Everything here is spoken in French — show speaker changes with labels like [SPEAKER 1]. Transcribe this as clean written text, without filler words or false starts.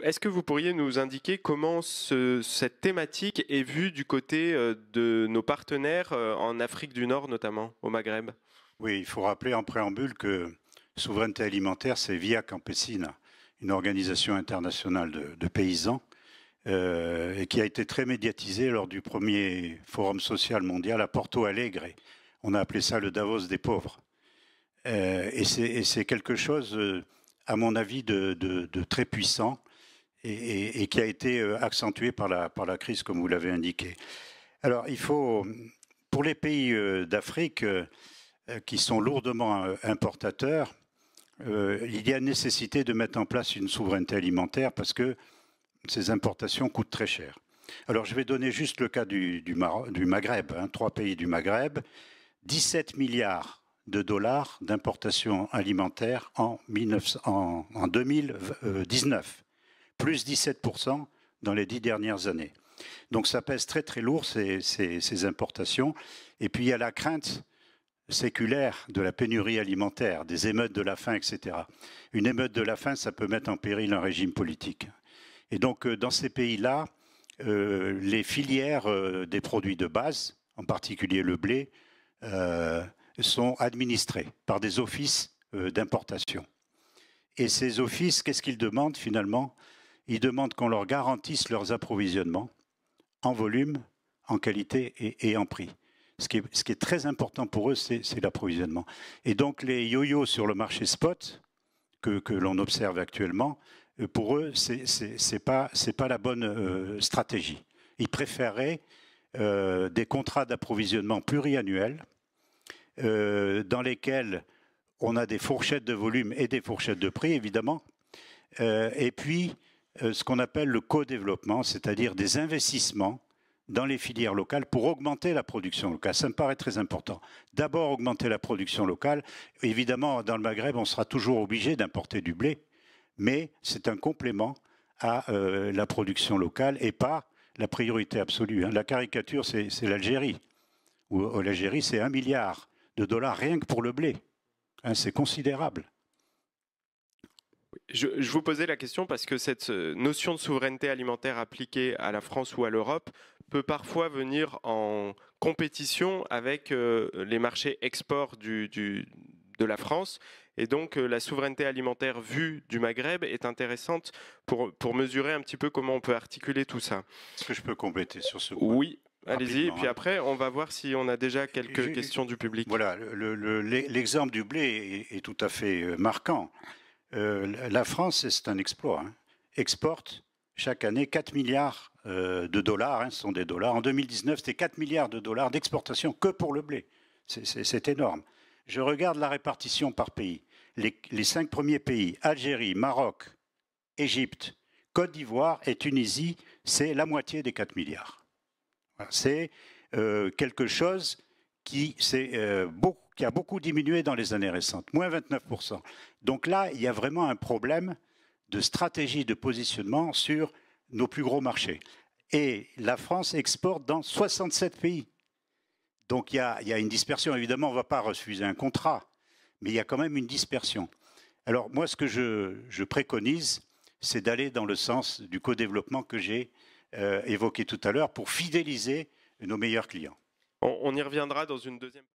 [SPEAKER 1] Est-ce que vous pourriez nous indiquer comment cette thématique est vue du côté de nos partenaires en Afrique du Nord, notamment au Maghreb?
[SPEAKER 2] Oui, il faut rappeler en préambule que Souveraineté alimentaire, c'est Via Campesina, une organisation internationale de paysans, et qui a été très médiatisée lors du premier Forum social mondial à Porto Alegre. On a appelé ça le Davos des pauvres. Et c'est quelque chose, à mon avis, de très puissant et qui a été accentué par la crise, comme vous l'avez indiqué. Alors, il faut, pour les pays d'Afrique qui sont lourdement importateurs, il y a nécessité de mettre en place une souveraineté alimentaire parce que ces importations coûtent très cher. Alors, je vais donner juste le cas du Maghreb, 3 pays du Maghreb, 17 milliards de dollars d'importation alimentaire en 2019, plus 17% dans les 10 dernières années. Donc ça pèse très très lourd ces importations. Et puis il y a la crainte séculaire de la pénurie alimentaire, des émeutes de la faim, etc. Une émeute de la faim, ça peut mettre en péril un régime politique. Et donc dans ces pays-là, les filières des produits de base, en particulier le blé, sont administrés par des offices d'importation. Et ces offices, qu'est-ce qu'ils demandent finalement? Ils demandent qu'on leur garantisse leurs approvisionnements en volume, en qualité et en prix. Ce qui est très important pour eux, c'est l'approvisionnement. Et donc les yo-yo sur le marché spot que l'on observe actuellement, pour eux, c'est pas la bonne stratégie. Ils préféreraient des contrats d'approvisionnement pluriannuels dans lesquels on a des fourchettes de volume et des fourchettes de prix, évidemment, et puis ce qu'on appelle le co-développement, c'est-à-dire des investissements dans les filières locales pour augmenter la production locale. Ça me paraît très important. D'abord, augmenter la production locale. Évidemment, dans le Maghreb, on sera toujours obligé d'importer du blé, mais c'est un complément à la production locale et pas la priorité absolue. La caricature, c'est l'Algérie. L'Algérie, c'est 1 milliard de dollars rien que pour le blé. C'est considérable.
[SPEAKER 1] Je vous posais la question parce que cette notion de souveraineté alimentaire appliquée à la France ou à l'Europe peut parfois venir en compétition avec les marchés export de la France. Et donc la souveraineté alimentaire vue du Maghreb est intéressante pour mesurer un petit peu comment on peut articuler tout ça.
[SPEAKER 2] Est-ce que je peux compléter sur ce point?
[SPEAKER 1] Oui, allez-y. Et puis après, on va voir si on a déjà quelques questions du public.
[SPEAKER 2] Voilà, l'exemple du blé est tout à fait marquant. La France, c'est un exploit, exporte chaque année 4 milliards de dollars, ce sont des dollars. En 2019, c'était 4 milliards de dollars d'exportation que pour le blé. C'est énorme. Je regarde la répartition par pays. Les 5 premiers pays, Algérie, Maroc, Égypte, Côte d'Ivoire et Tunisie, c'est la moitié des 4 milliards. Voilà, c'est quelque chose qui a beaucoup diminué dans les années récentes, moins 29%. Donc là, il y a vraiment un problème de stratégie de positionnement sur nos plus gros marchés. Et la France exporte dans 67 pays. Donc il y a une dispersion. Évidemment, on ne va pas refuser un contrat, mais il y a quand même une dispersion. Alors moi, ce que je préconise, c'est d'aller dans le sens du co-développement que j'ai évoqué tout à l'heure pour fidéliser nos meilleurs clients.
[SPEAKER 1] On y reviendra dans une deuxième...